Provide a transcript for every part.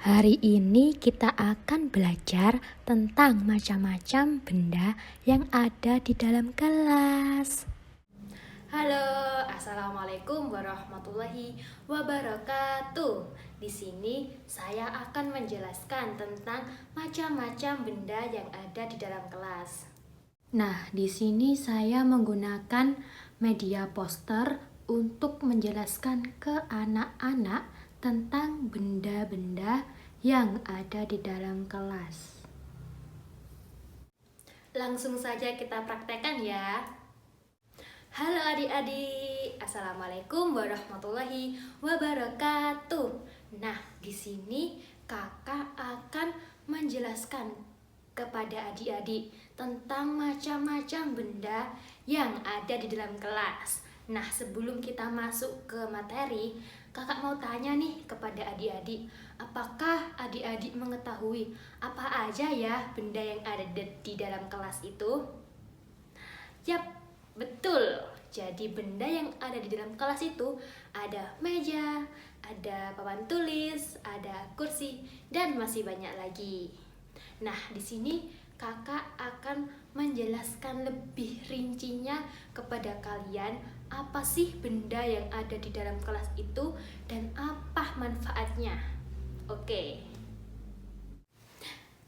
Hari ini kita akan belajar tentang macam-macam benda yang ada di dalam kelas. Halo, assalamualaikum warahmatullahi wabarakatuh. Di sini saya akan menjelaskan tentang macam-macam benda yang ada di dalam kelas. Nah, di sini saya menggunakan media poster untuk menjelaskan ke anak-anak tentang benda-benda yang ada di dalam kelas. Langsung saja kita praktekkan ya. Halo adik-adik, assalamualaikum warahmatullahi wabarakatuh. Nah, di sini kakak akan menjelaskan kepada adik-adik tentang macam-macam benda yang ada di dalam kelas. Nah, sebelum kita masuk ke materi, kakak mau tanya nih kepada adik-adik, apakah adik-adik mengetahui apa aja ya benda yang ada di dalam kelas itu? Yap, betul. Jadi benda yang ada di dalam kelas itu ada meja, ada papan tulis, ada kursi, dan masih banyak lagi. Nah, di sini kakak akan menjelaskan lebih rincinya kepada kalian apa sih benda yang ada di dalam kelas itu dan apa manfaatnya. Oke.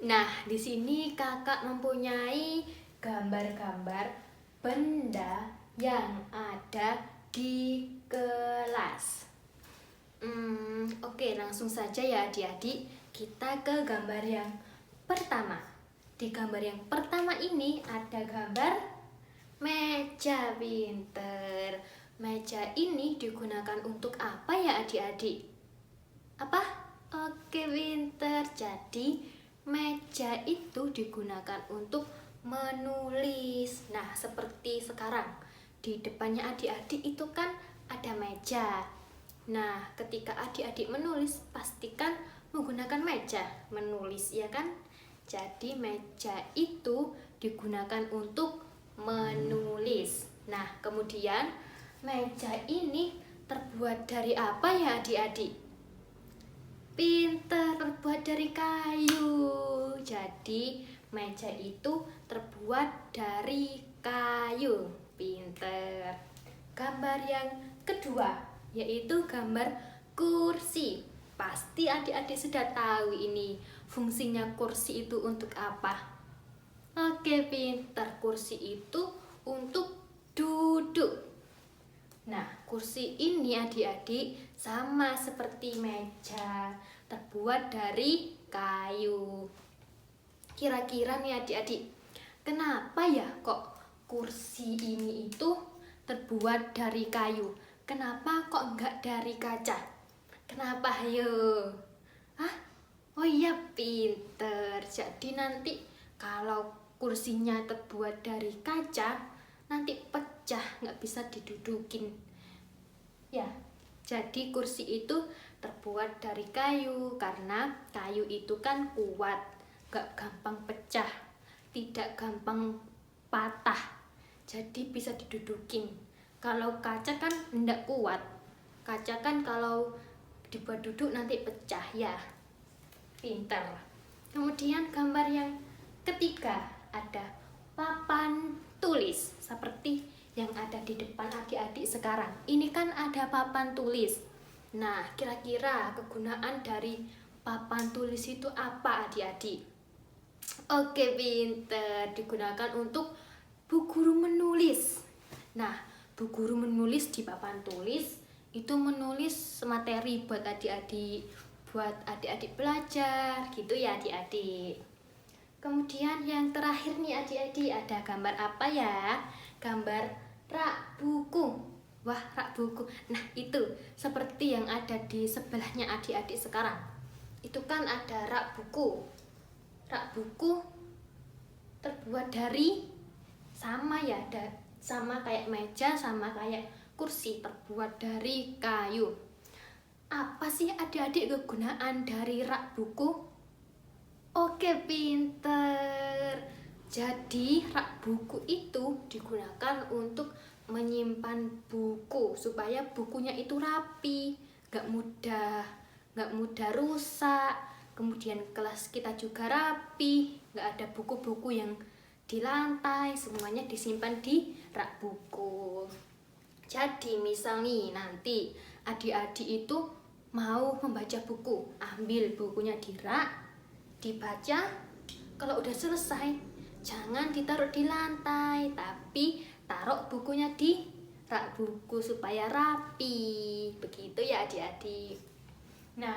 Nah, di sini kakak mempunyai gambar-gambar benda yang ada di kelas. Oke, langsung saja ya adik-adik, kita ke gambar yang pertama. Di gambar yang pertama ini ada gambar meja pinter. Meja ini digunakan untuk apa ya adik-adik? Apa? Oke, pinter. Jadi meja itu digunakan untuk menulis. Nah, seperti sekarang di depannya adik-adik itu kan ada meja. Nah, ketika adik-adik menulis, pastikan menggunakan meja menulis, ya kan? Jadi meja itu digunakan untuk menulis. Nah, kemudian meja ini terbuat dari apa ya adik-adik? Pinter, terbuat dari kayu. Jadi meja itu terbuat dari kayu. Pinter. Gambar yang kedua yaitu gambar kursi. Pasti adik-adik sudah tahu ini fungsinya kursi itu untuk apa. Oke, pinter. Kursi itu untuk duduk. Nah, kursi ini adik-adik sama seperti meja, terbuat dari kayu. Kira-kira nih adik-adik, kenapa ya kok kursi ini itu terbuat dari kayu? Kenapa kok enggak dari kaca? Kenapa ayo? Hah? Oh iya, pinter. Jadi nanti kalau kursinya terbuat dari kaca, nanti pecah, nggak bisa didudukin. Ya, jadi kursi itu terbuat dari kayu karena kayu itu kan kuat, nggak gampang pecah, tidak gampang patah, jadi bisa didudukin. Kalau kaca kan nggak kuat, kaca kan kalau dibuat duduk nanti pecah ya. Pintar. Kemudian gambar yang ketiga ada papan tulis seperti yang ada di depan adik-adik sekarang. Ini kan ada papan tulis. Nah, kira-kira kegunaan dari papan tulis itu apa adik-adik? Oke, pinter. Digunakan untuk bu guru menulis. Nah, bu guru menulis di papan tulis itu menulis materi buat adik-adik, buat adik-adik belajar gitu ya adik-adik. Kemudian yang terakhir nih adik-adik, ada gambar apa ya? Gambar rak buku. Wah, rak buku. Nah, itu seperti yang ada di sebelahnya adik-adik sekarang. Itu kan ada rak buku. Rak buku terbuat dari sama ya, sama kayak meja, sama kayak kursi, terbuat dari kayu. Apa sih adik-adik kegunaan dari rak buku? Oke, pinter. Jadi rak buku itu digunakan untuk menyimpan buku supaya bukunya itu rapi, gak mudah rusak, kemudian kelas kita juga rapi, nggak ada buku-buku yang di lantai, semuanya disimpan di rak buku. Jadi misal nih nanti adik-adik itu mau membaca buku, ambil bukunya di rak, dibaca. Kalau udah selesai, jangan ditaruh di lantai, tapi taruh bukunya di rak buku supaya rapi. Begitu ya adik-adik. Nah,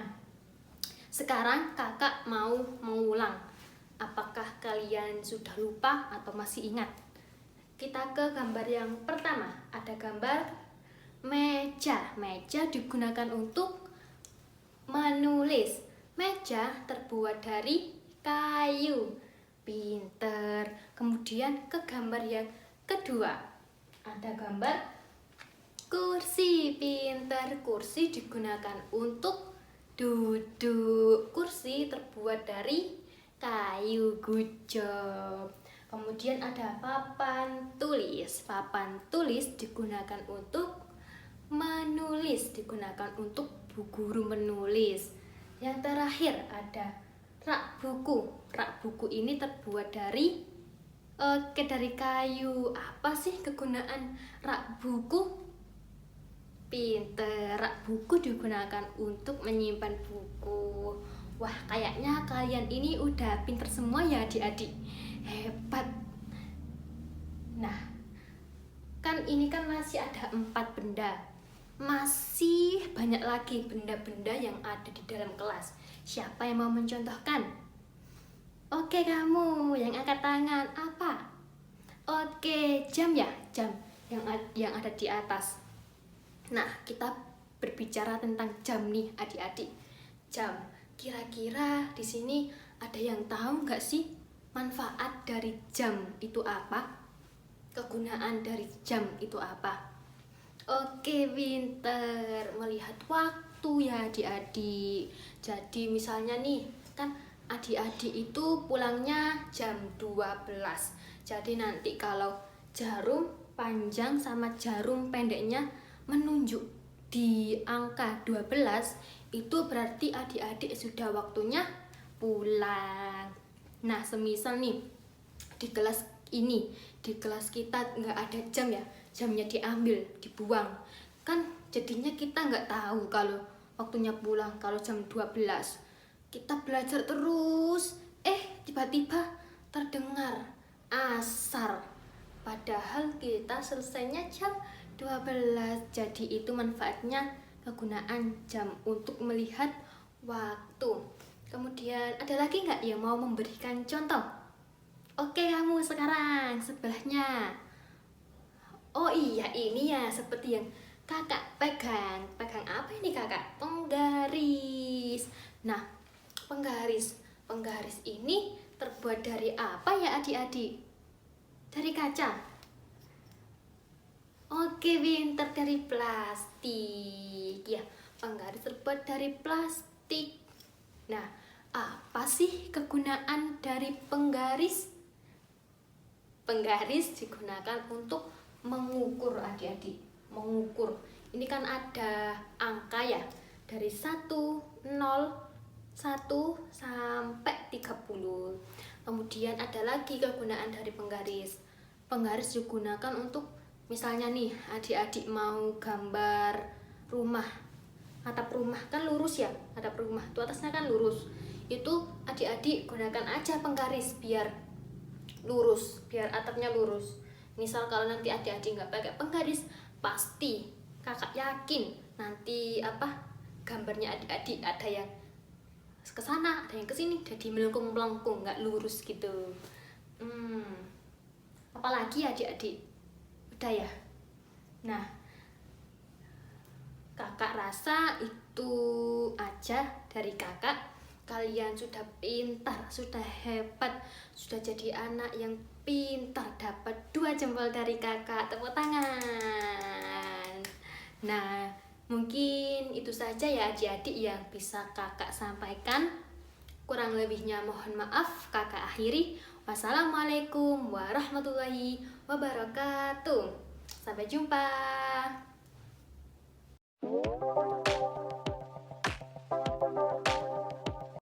sekarang kakak mau mengulang. Apakah kalian sudah lupa atau masih ingat? Kita ke gambar yang pertama. Ada gambar meja. Meja digunakan untuk menulis. Meja terbuat dari kayu. Pinter. Kemudian ke gambar yang kedua. Ada gambar kursi. Pinter. Kursi digunakan untuk duduk. Kursi terbuat dari kayu. Good job. Kemudian ada papan tulis. Papan tulis digunakan untuk menulis, digunakan untuk bu guru menulis. Yang terakhir ada rak buku. Rak buku ini terbuat dari dari kayu. Apa sih kegunaan rak buku? Pinter. Rak buku digunakan untuk menyimpan buku. Wah, kayaknya kalian ini udah pinter semua ya adik-adik. Hebat. Nah, kan ini kan masih ada 4 benda. Masih banyak lagi benda-benda yang ada di dalam kelas. Siapa yang mau mencontohkan? Oke, kamu yang angkat tangan. Apa? Oke, jam ya? Jam yang ada di atas. Nah, kita berbicara tentang jam nih adik-adik. Jam. Kira-kira di sini ada yang tahu nggak sih manfaat dari jam itu apa? Kegunaan dari jam itu apa? Oke, pinter. Melihat waktu ya adik-adik. Jadi misalnya nih, kan adik-adik itu pulangnya jam 12. Jadi nanti kalau jarum panjang sama jarum pendeknya menunjuk di angka 12, itu berarti adik-adik sudah waktunya pulang. Nah, semisal nih di kelas ini, di kelas kita nggak ada jam ya, jamnya diambil, dibuang. Kan jadinya kita nggak tahu kalau waktunya pulang, kalau jam 12. Kita belajar terus, tiba-tiba terdengar asar. Padahal kita selesainya jam 12. Jadi itu manfaatnya kegunaan jam untuk melihat waktu. Kemudian ada lagi nggak yang mau memberikan contoh? Oke, kamu sekarang sebelahnya. Oh iya, ini ya seperti yang kakak pegang. Pegang apa ini kakak? Penggaris. Nah, penggaris ini terbuat dari apa ya adik-adik? Dari kaca. Oke, pinter, dari plastik. Ya, penggaris terbuat dari plastik. Nah, apa sih kegunaan dari penggaris? Penggaris digunakan untuk mengukur adik-adik. Mengukur. Ini kan ada angka ya. Dari 1, 0, 1 sampai 30. Kemudian ada lagi kegunaan dari penggaris. Penggaris digunakan untuk misalnya nih adik-adik mau gambar rumah, atap rumah kan lurus ya, atap rumah itu atasnya kan lurus. Itu adik-adik gunakan aja penggaris biar lurus, biar atapnya lurus. Misal kalau nanti adik-adik nggak pakai penggaris, pasti kakak yakin nanti gambarnya adik-adik ada yang ke sana, ada yang ke sini, jadi melengkung-melengkung, nggak lurus gitu. Apalagi adik-adik? Udah ya. Nah, kakak rasa itu aja dari kakak. Kalian sudah pintar, sudah hebat, sudah jadi anak yang pintar. Dapat 2 jempol dari kakak. Tepuk tangan. Nah, mungkin itu saja ya adik-adik yang bisa kakak sampaikan. Kurang lebihnya mohon maaf, kakak akhiri. Wassalamualaikum warahmatullahi wabarakatuh. Sampai jumpa.